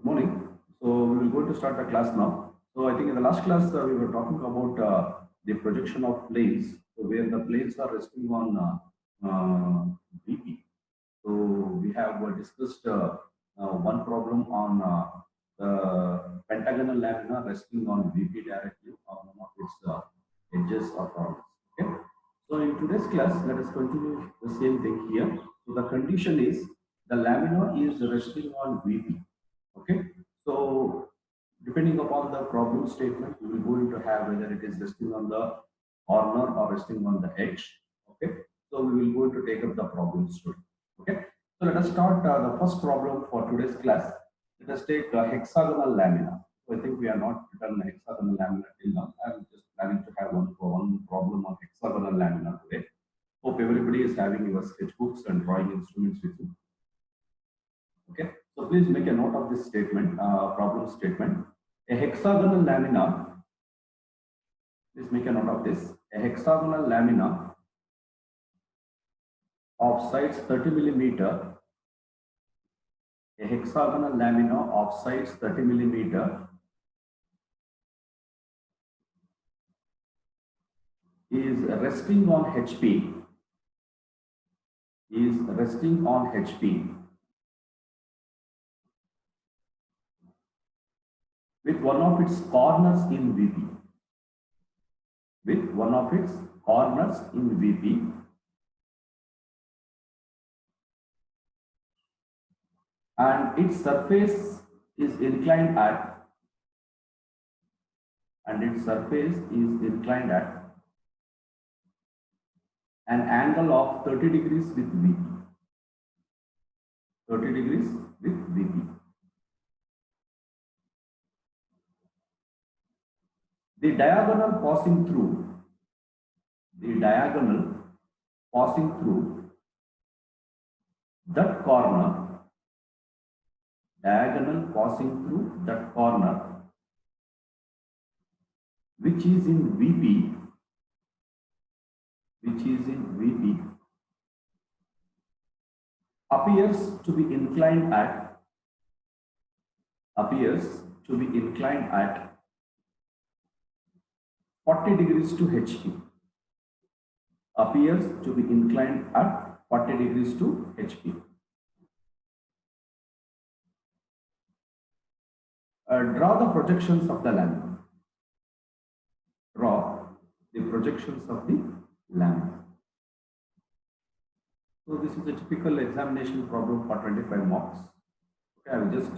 Morning. So we will go to start the class now. So I think in the last class we were talking about the projection of planes, so where the planes are resting on VP. So we have discussed one problem on the pentagonal lamina resting on VP directly on one of its edges or corners. Okay. So in today's class, let us continue the same thing here. So the condition is the lamina is resting on VP. Okay, so depending upon the problem statement, we will going to have whether it is resting on the corner or resting on the edge. Okay, so we will going to take up the problem story. Okay, so let us start the first problem for today's class. Let us take hexagonal lamina. So I think we are not done hexagonal lamina till now. I'm just planning to have one problem on hexagonal lamina today. Hope everybody is having your sketchbooks and drawing instruments with you. Okay, so please make a note of this statement, problem statement. A hexagonal lamina, please make a note of this. A hexagonal lamina of sides 30 millimeter, a hexagonal lamina of sides 30 millimeter is resting on HP, with one of its corners in VP. With one of its corners in VP, and its surface is inclined at, an angle of 30 degrees with VP. 30 degrees with VP. The diagonal passing through that corner, which is in VP, appears to be inclined at 40 degrees to HP. Appears to be inclined at 40 degrees to HP. Draw the projections of the lamina. So this is a typical examination problem for 25 marks. Okay, I will just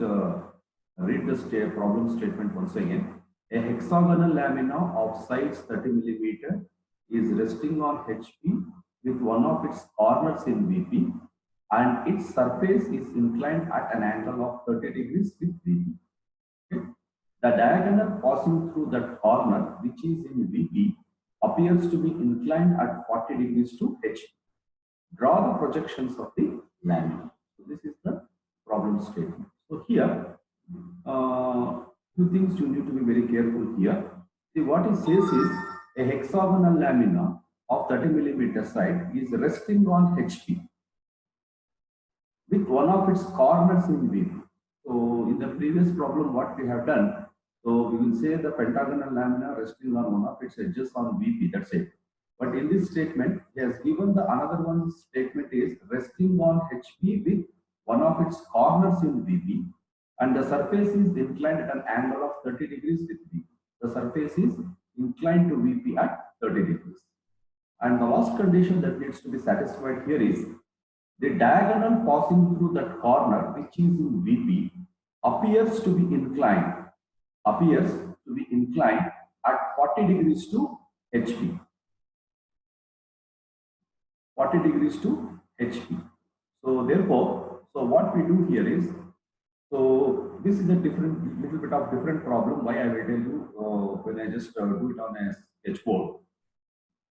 read the problem statement once again. A hexagonal lamina of sides 30 millimeter is resting on HP with one of its corners in VP, and its surface is inclined at an angle of 30 degrees with VP. Okay. The diagonal passing through that corner, which is in VP, appears to be inclined at 40 degrees to HP. Draw the projections of the lamina. So this is the problem statement. So here, two things you need to be very careful here. See, what it says is a hexagonal lamina of 30 millimeter side is resting on HP with one of its corners in VP. So in the previous problem, what we have done, so we will say the pentagonal lamina resting on one of its edges on VP, that's it. But in this statement, he has given the another one statement is resting on HP with one of its corners in VP, and the surface is inclined at an angle of 30 degrees with VP. The surface is inclined to VP at 30 degrees. And the last condition that needs to be satisfied here is the diagonal passing through that corner, which is in VP, appears to be inclined at 40 degrees to HP. 40 degrees to HP. So therefore, so what we do here is, so this is a little bit of different problem. Why I will tell you when I just do it on a sketchboard.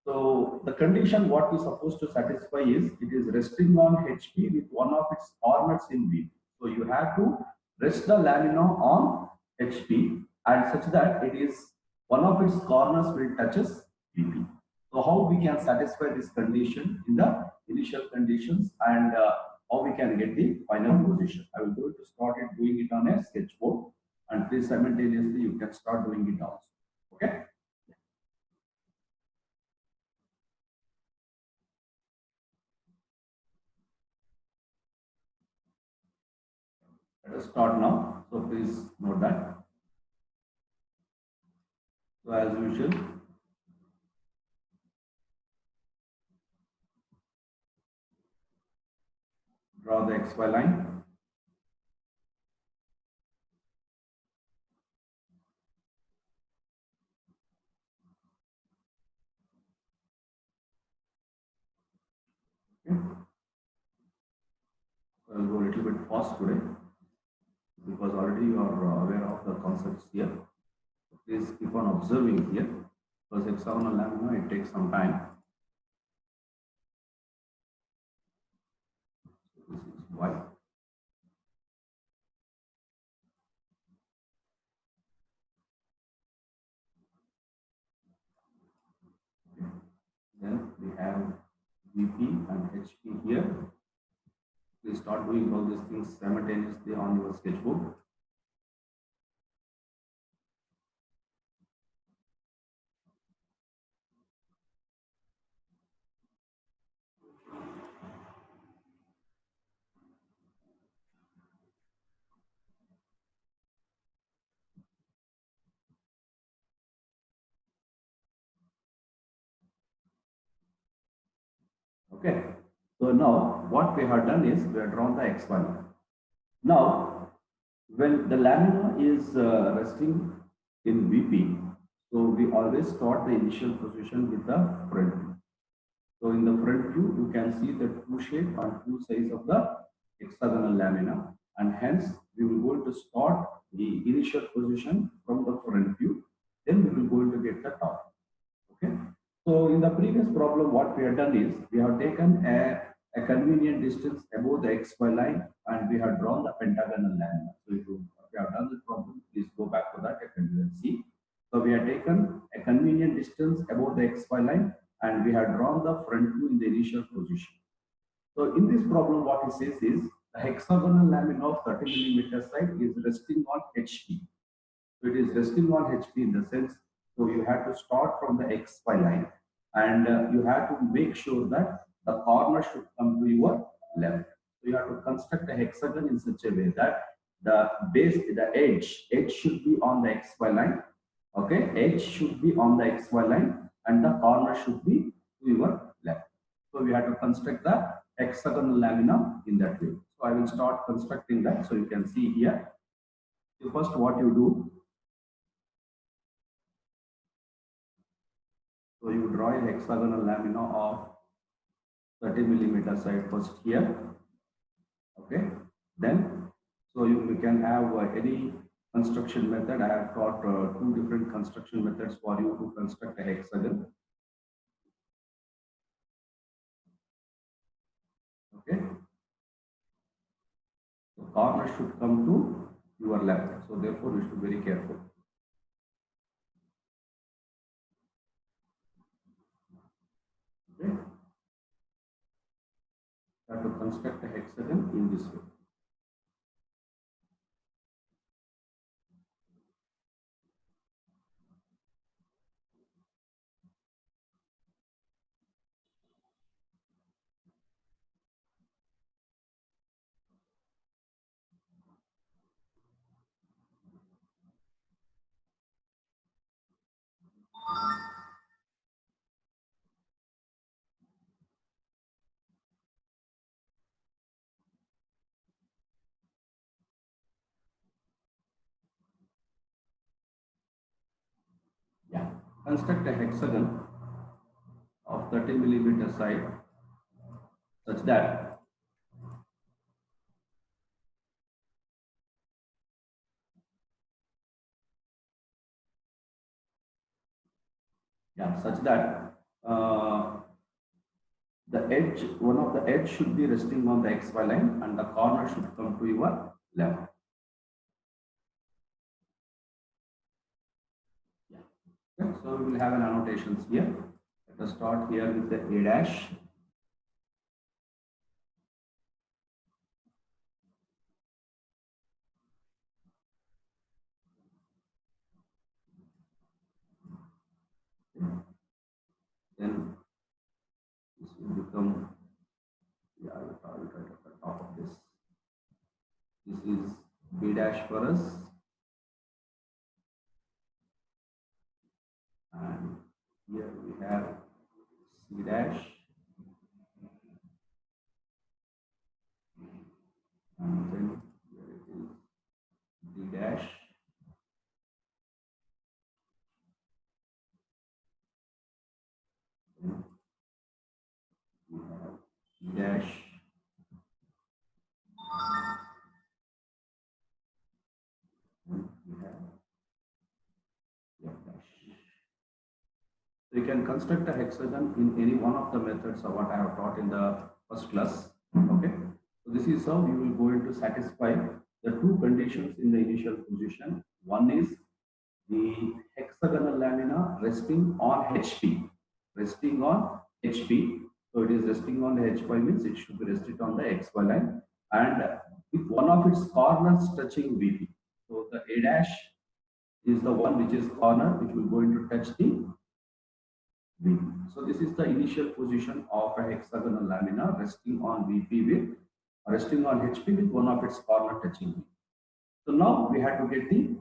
So the condition what we supposed to satisfy is it is resting on HP with one of its corners in VP. So you have to rest the lamina on HP and such that it is one of its corners will touches VP. So how we can satisfy this condition in the initial conditions, and how we can get the final position. I will go to start it doing it on a sketchboard, and please simultaneously you can start doing it also. Okay. Let us start now. So please note that. So as usual, draw the XY line. Okay. So I'll go a little bit fast today because already you are aware of the concepts here. So please keep on observing here because hexagonal lamina, it takes some time. So this is Y. Okay. Then we have VP and HP here. Please start doing all these things simultaneously on your sketchbook. Okay. So now what we have done is we have drawn the X line. Now, when the lamina is resting in VP, so we always start the initial position with the front view. So in the front view, you can see the two shape and two sides of the hexagonal lamina, and hence we will going to start the initial position from the front view. Then we will going to get the top. Okay. So in the previous problem, what we have done is we have taken a convenient distance above the XY line and we have drawn the pentagonal lamina. So if you have done the problem, please go back to that and you will see. So we have taken a convenient distance above the XY line and we have drawn the front view in the initial position. So in this problem, what it says is the hexagonal lamina of 30 millimeter side is resting on HP. So it is resting on HP in the sense, so you have to start from the XY line and you have to make sure that the corner should come to your left. So you have to construct a hexagon in such a way that the base, the edge should be on the XY line. Okay, edge should be on the XY line and the corner should be to your left. So we have to construct the hexagonal lamina in that way. So I will start constructing that. So you can see here. So first what you do, so you draw a hexagonal lamina of 30 millimeter side first here. Okay. Then, so you can have any construction method. I have taught two different construction methods for you to construct a hexagon. Okay. So corner should come to your left. So therefore, you should be very careful. Okay. You have to construct a hexagon in this way. Yeah. Construct a hexagon of 30 millimeter side such that the edge, one of the edge should be resting on the XY line and the corner should come to your left. Yeah. Okay. So we will have an annotations here. Let us start here with the A dash. Then this will become, yeah, I will write at the top of this. This is B dash for us, and here we have C dash, and then here it is D dash, then we have E dash, and we have F dash. So you can construct a hexagon in any one of the methods of what I have taught in the first class. Okay. So this is how you will going to satisfy the two conditions in the initial position. One is the hexagonal lamina resting on HP. Resting on HP. So it is resting on the HY means it should be rested on the XY line and with one of its corners touching VP. So the A dash is the one which is corner which will going to touch the VP. So this is the initial position of a hexagonal lamina resting on VP with resting on HP with one of its corner touching VP. So now we have to get the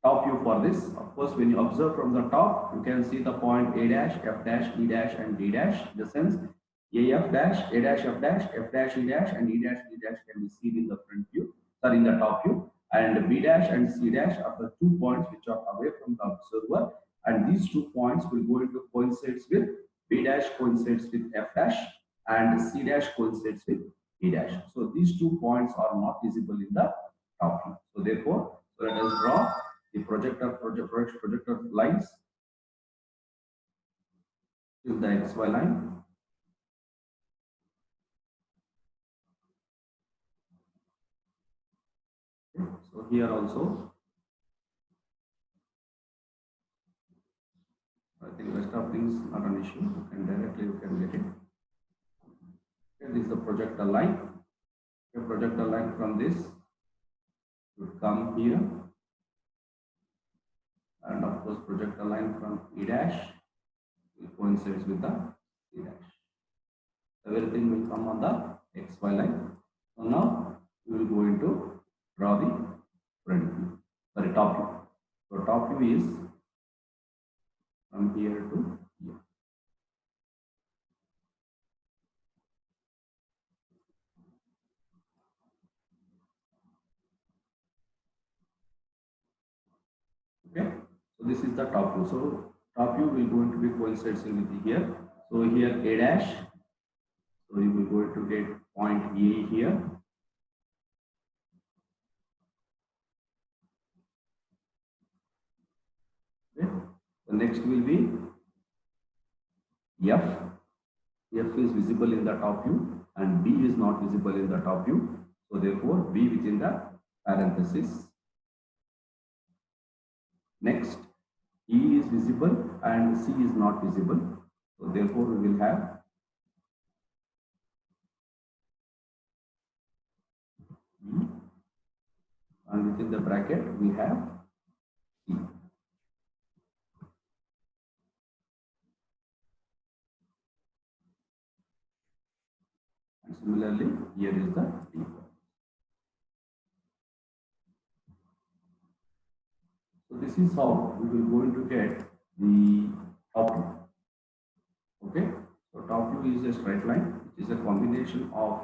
top view for this. Of course, when you observe from the top, you can see the point A dash, F dash, E dash, and D dash. In the sense, AF dash, A dash, F dash, F dash, E dash, and E dash, D dash can be seen in the front view, sorry, in the top view. And B dash and C dash are the 2 points which are away from the observer. And these 2 points will go into coincides with B dash coincides with F dash, and C dash coincides with E dash. So these 2 points are not visible in the top view. So therefore, so let us draw the projector lines is the XY line. Okay. So here also, I think rest of things not an issue. You can directly get it. Okay, this is the projector line. Okay, projector line from this would come here, and of course projector line from E dash will coincides with the E dash. Everything will come on the XY line. So now we will go into draw the front view, sorry, top view. So top view is from here to here. Okay, so this is the top view. So top view will going to be coincides with here. So here A dash. So you will going to get point A here. Okay. The next will be F. F is visible in the top view and B is not visible in the top view. So therefore B within the parenthesis. Next, E is visible and C is not visible. So therefore we will have E, and within the bracket we have C. And similarly, here is the D. So this is how we will going to get the top view. Okay, so top view is a straight line, which is a combination of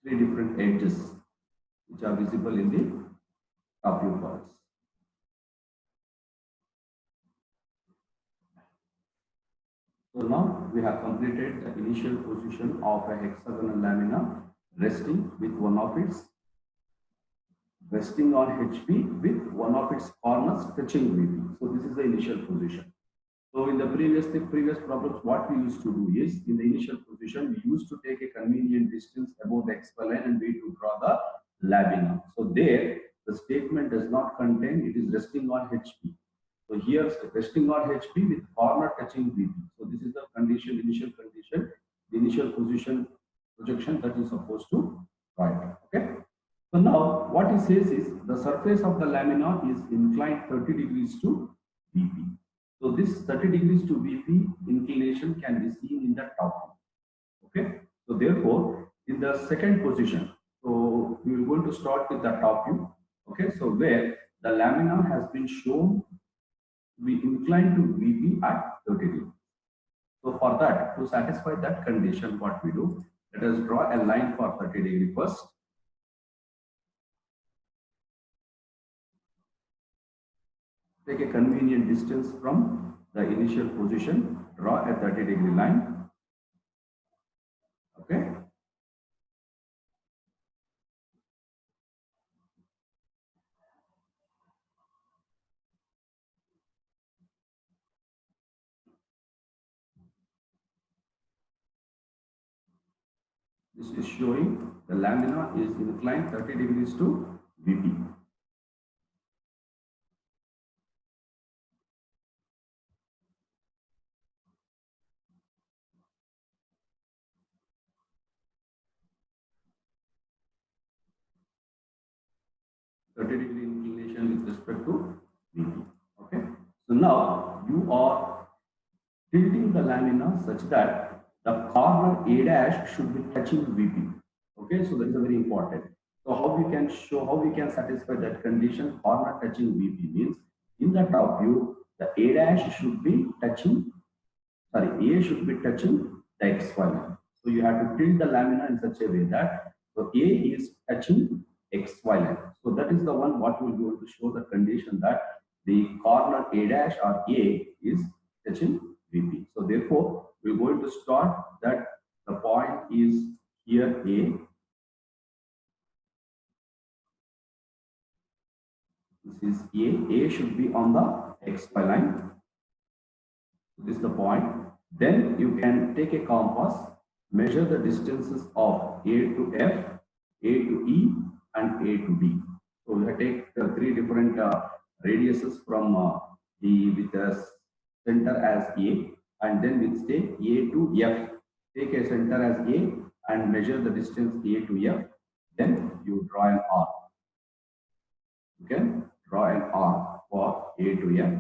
three different edges which are visible in the top view for us. So now we have completed the initial position of a hexagonal lamina resting with one of its resting on HP with one of its corners touching VP. So this is the initial position. So in the previous problems, what we used to do is in the initial position, we used to take a convenient distance above the XY line and we to draw the lamina. So there, the statement does not contain it is resting on HP. So here, resting on HP with corner touching VP. So this is the condition, initial condition, the initial position projection that is supposed to write. Okay. So now what he says is the surface of the lamina is inclined 30 degrees to VP. So this 30 degrees to VP inclination can be seen in the top view. Okay. So therefore, in the second position, so we are going to start with the top view. Okay. So where the lamina has been shown to be inclined to VP at 30 degrees. So for that, to satisfy that condition, what we do, let us draw a line for 30 degree first. Take a convenient distance from the initial position, draw a 30-degree line. Okay. This is showing the lamina is inclined 30 degrees to VP. Degree inclination with respect to VP. Okay. So now you are tilting the lamina such that the corner A dash should be touching VP. Okay, so that is very important. So how we can show, how we can satisfy that condition, corner touching VP means in the top view, the A dash should be touching, sorry, A should be touching the XY line. So you have to tilt the lamina in such a way that so A is touching XY line. So that is the one what we will be able to show the condition that the corner A dash or A is touching VP. So therefore, we're going to start that the point is here A. This is A. A should be on the XY line. This is the point. Then you can take a compass, measure the distances of A to F, A to E, and A to D. So we take three different radiuses from with the center as A, and then we say A to F. Take a center as A and measure the distance A to F. Then you draw an arc. You can draw an arc for A to F.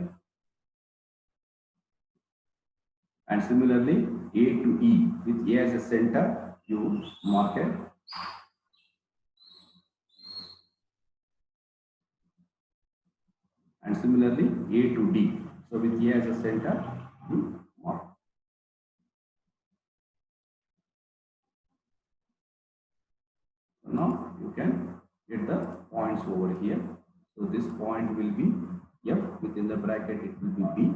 And similarly, A to E, with A as a center, you mark it. And similarly, A to D. So with A as a center, you mark. So now you can get the points over here. So this point will be F, within the bracket it will be B.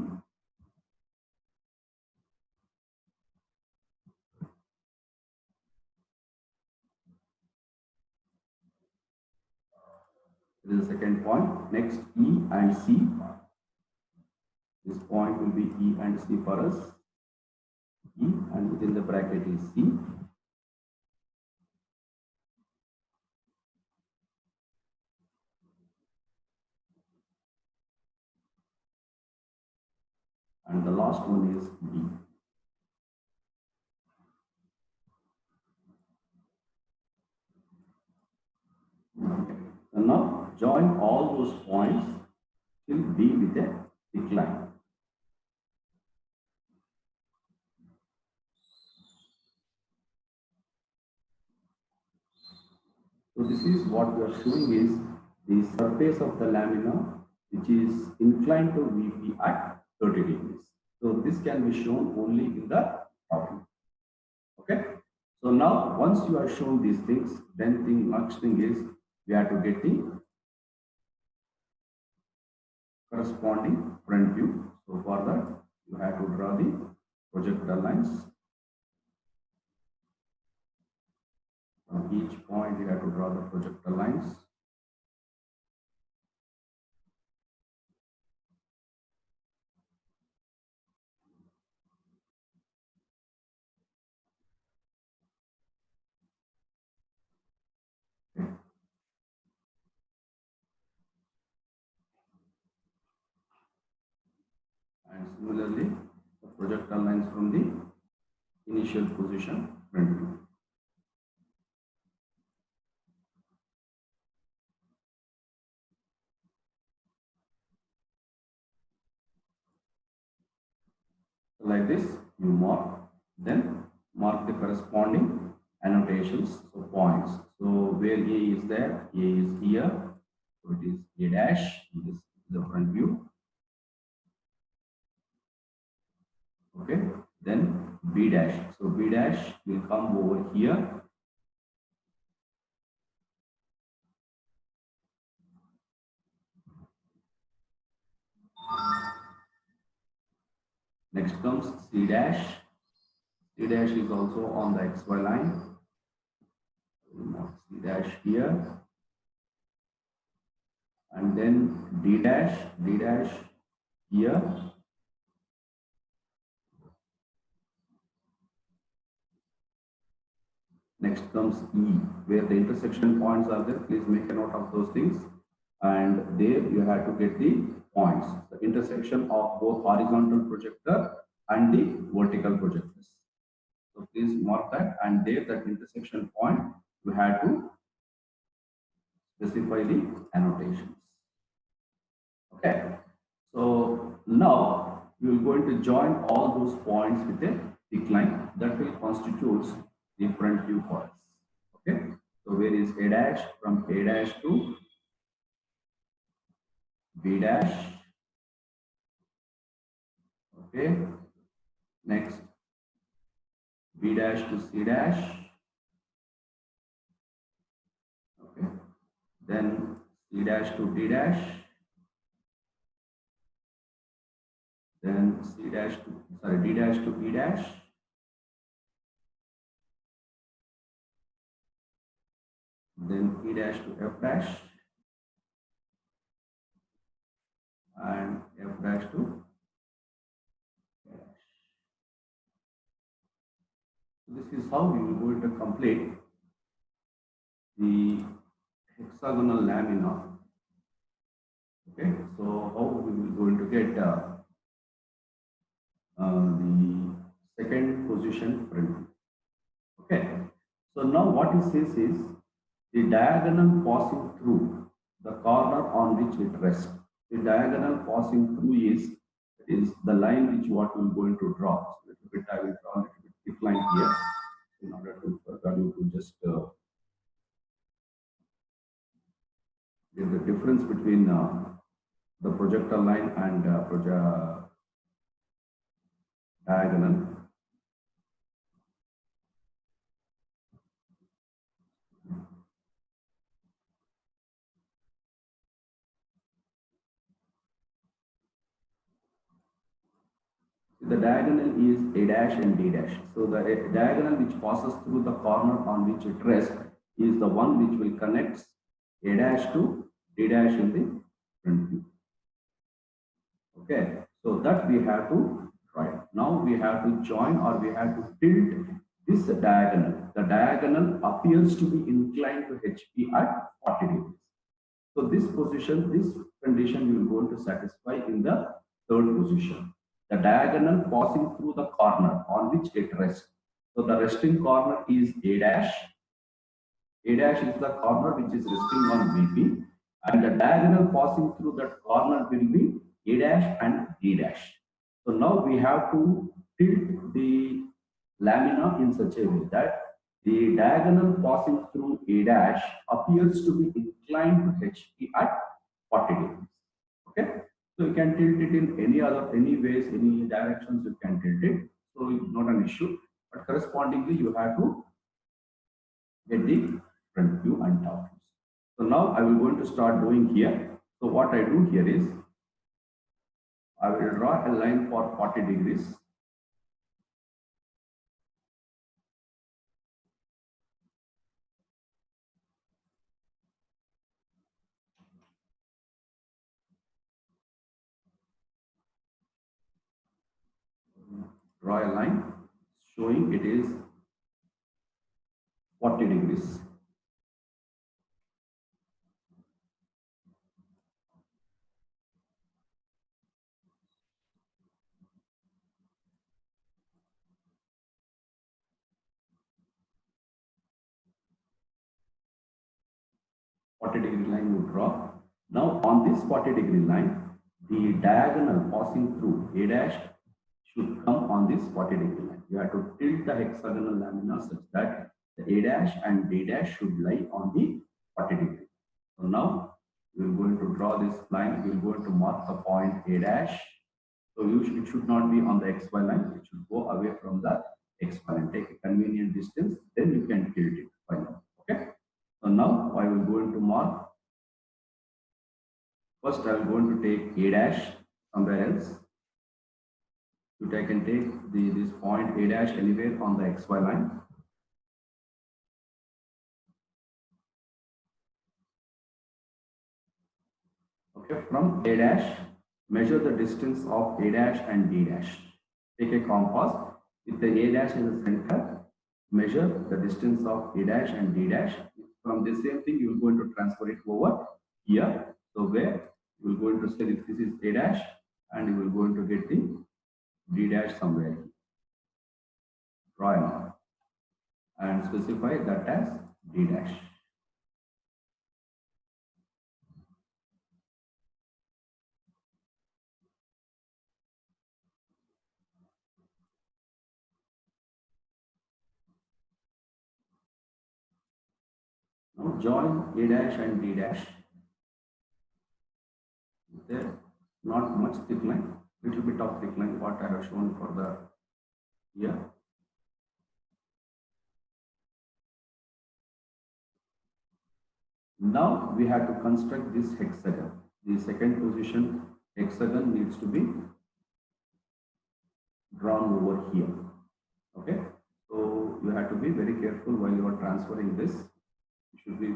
This is the second point. Next, E and C. This point will be E and C for us. E, and within the bracket is C. And the last one is D. So now join all those points till B with a decline. So this is what we are showing is the surface of the lamina which is inclined to VP at 30 degrees. So this can be shown only in the top view. Okay. So now once you are shown these things, then the next thing is we have to get the corresponding front view. So for that you have to draw the projectile lines. From each point you have to draw the projectile lines. And similarly, the projectile lines from the initial position front view. So like this, you mark, then mark the corresponding annotations, so points. So where A is there, A is here, so it is A dash, this is the front view. Okay, then B dash. So B dash will come over here. Next comes C dash. C dash is also on the XY line. C dash here. And then D dash here. Next comes E, where the intersection points are there. Please make a note of those things. And there you have to get the points, the intersection of both horizontal projector and the vertical projectors. So please mark that, and there that intersection point, you have to specify the annotations. Okay. So now we are going to join all those points with a thick line that will constitute the front view for us. Okay. So where is A dash? From A dash to B dash. Okay. Next, B dash to C dash. Okay. Then C dash to D dash. Then D dash to E dash. Then E dash to F dash. And F dash to A dash. This is how we will going to complete the hexagonal lamina. Okay, so how we will going to get the second position front. Okay, so now what it says is the diagonal passing through the corner on which it rests. The diagonal passing through is the line which what we are going to draw. So little bit I will draw a little bit thick line here in order to just there's a difference between the projector line and diagonal. The diagonal is A dash and D dash. So the diagonal which passes through the corner on which it rests is the one which will connect A dash to D dash in the front view. Okay, so that we have to write. Now we have to join or we have to tilt this diagonal. The diagonal appears to be inclined to HP at 40 degrees. So this position, this condition you will going to satisfy in the third position. The diagonal passing through the corner on which it rests. So the resting corner is A dash. A dash is the corner which is resting on VP, and the diagonal passing through that corner will be A dash and D dash. So now we have to tilt the lamina in such a way that the diagonal passing through A dash appears to be inclined to HP at 40 degrees. Okay, so you can tilt it in any ways, any directions you can tilt it. So it's not an issue, but correspondingly you have to get the front view and top views. So now I will going to start doing here. So what I do here is I will draw a line for 40 degrees. Draw a line showing it is 40 degrees. Degree line you draw. Now on this 40 degree line, the diagonal passing through A dash should come on on this 40-degree line. You have to tilt the hexagonal lamina such that the A dash and D dash should lie on the 40-degree. So now we are going to draw this line. We are going to mark the point A dash. So it should not be on the XY line. It should go away from the XY line. Take a convenient distance. Then you can tilt it finally. Okay. So now I will going to mark. First, I will going to take A dash somewhere else. I can take this point A dash anywhere on the XY line. Okay, from A dash, measure the distance of A dash and D dash. Take a compass with the A dash in the center. Measure the distance of A dash and D dash. From the same thing, you are going to transfer it over here. So where you will going to say if this is A dash, and you will going to get the D dash somewhere. Draw a mark and specify that as D dash. Now join A dash and D dash. There not much thick line, little bit of thick line what I have shown for the here. Now we have to construct this hexagon. The second position hexagon needs to be drawn over here. Okay, so you have to be very careful while you are transferring this. You should be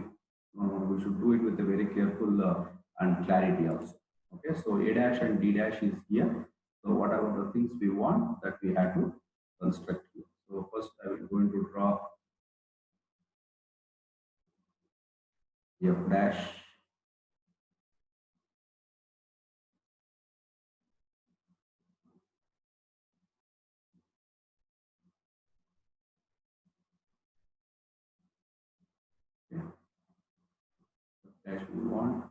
we should do it with a very careful and clarity also. Okay, so A dash and D dash is here. So whatever the things we want that we have to construct here. So first I will going to draw F dash. Okay. Dash we want.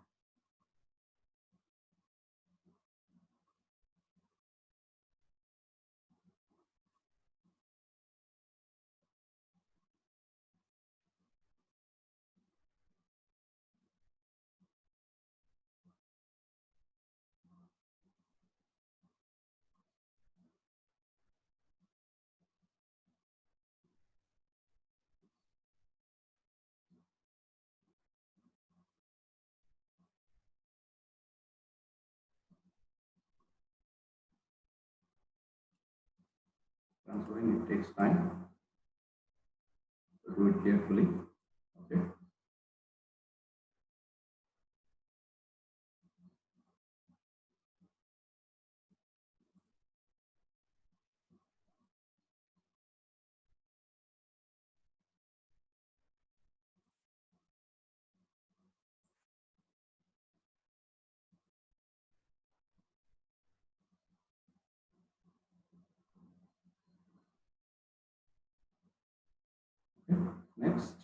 Transferring it takes time. So do it carefully. Okay. Okay. Next.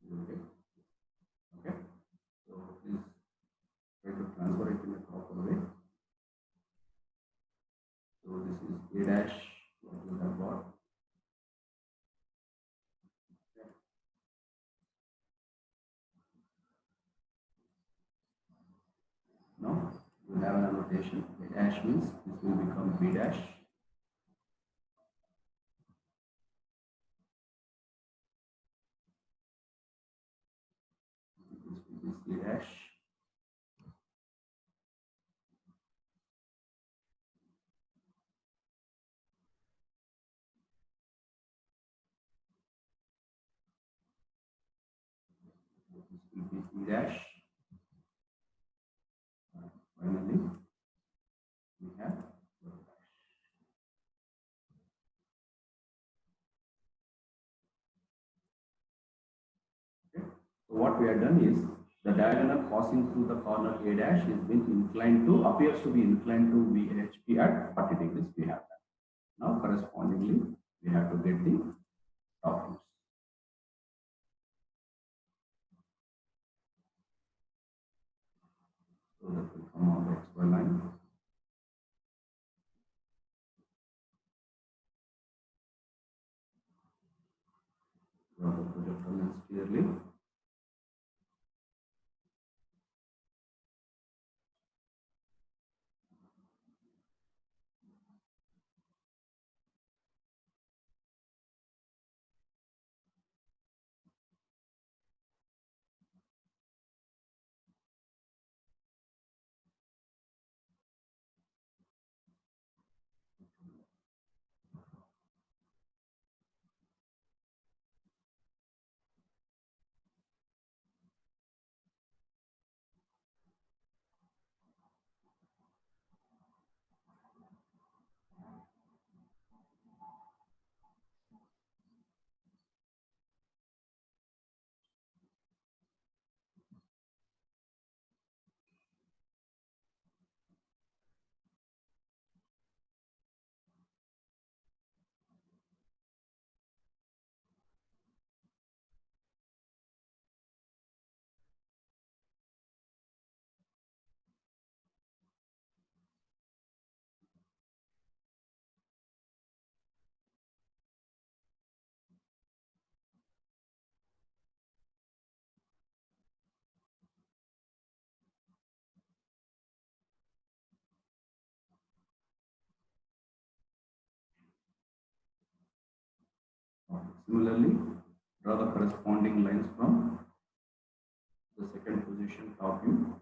Okay. Okay. So please try to transfer it in a proper way. So this is A dash what we have got. Okay. Now we have an annotation. A dash means this will become B dash. This will be C dash. This will be E dash. Finally, we have what we have done is the diagonal passing through the corner A dash is been inclined to, appears to be inclined to VHP at 40 degrees. We have that. Now correspondingly, we have to get the top views. So that will come on the XY line. Draw the projector lens clearly. Similarly, draw the corresponding lines from the second position top view.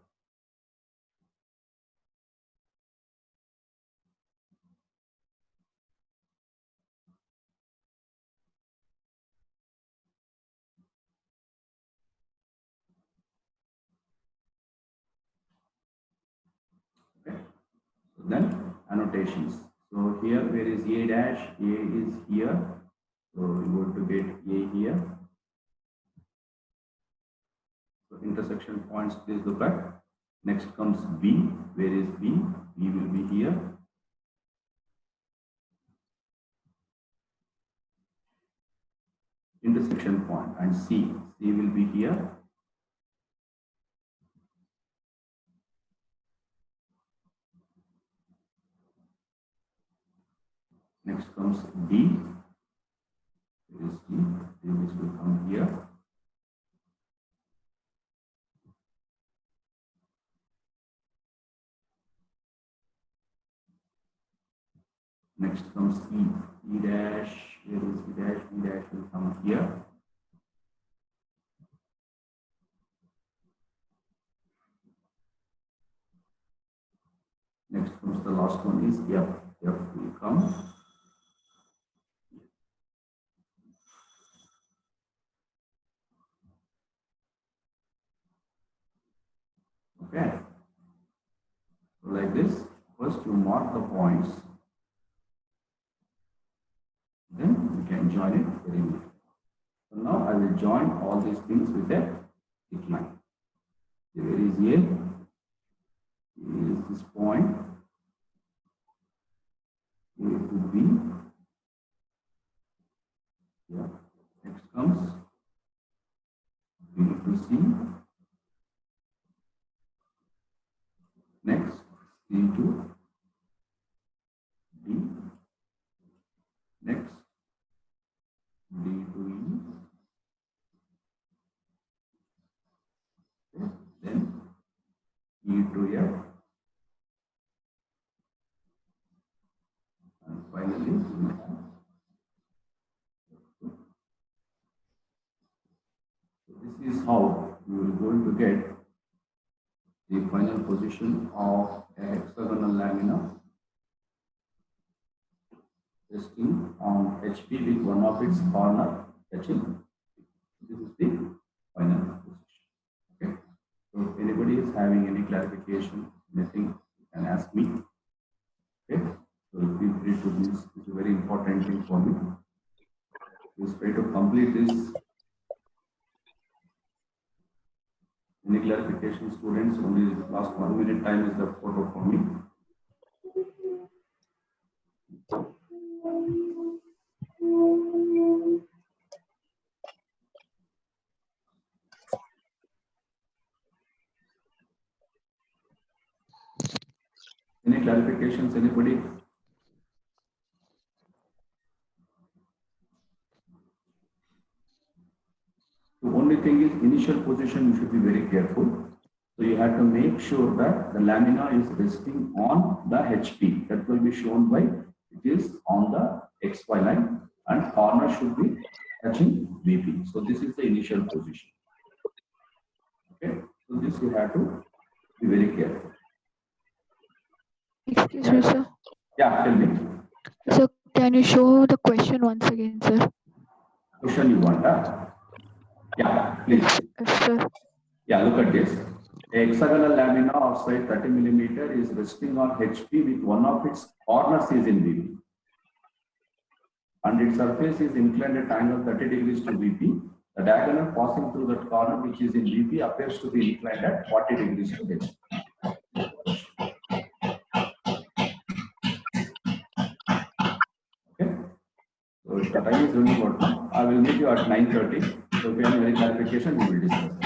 Okay. So then annotations. So here where is A dash? A is here. So we're going to get A here. So intersection points, please look at. Next comes B. Where is B? B will be here. Intersection point, and C. C will be here. Next comes D. Where is D? D will come here. Next comes E. E dash. Where is E dash? E dash will come here. Next comes the last one is F. F will come. Okay. So like this, first you mark the points, then you can join it very easily. So now I will join all these things with a thick line. Where is A? Is this point A to B. Yeah. Next comes B to C. Next C to D. Next D to E. Okay. Then E to F. And finally, we have. So this is how you are going to get the final position of a hexagonal lamina resting on HP with one of its corner touching. This is the final position. Okay. So if anybody is having any clarification, anything, you can ask me. Okay. So feel free to this. This is a very important thing for me. Please try to complete this Any clarification, students? Only last 1 minute time is left for me. Any clarifications, anybody? The only thing is initial position you should be very careful. So you have to make sure that the lamina is resting on the HP. That will be shown by it is on the XY line and corner should be touching VP. So this is the initial position. Okay. So this you have to be very careful. Excuse me, sir. Yeah, tell me. So can you show the question once again, sir? Question you want, huh? Yeah, please. Yes, sir. Yeah, look at this. A hexagonal lamina of side 30 millimeter is resting on HP with one of its corners is in VP. And its surface is inclined at angle 30 degrees to VP. The diagonal passing through that corner, which is in VP, appears to be inclined at 40 degrees to HP. Okay. So the time is running out now. I will meet you at 9:30. So if you have any clarification, we will discuss.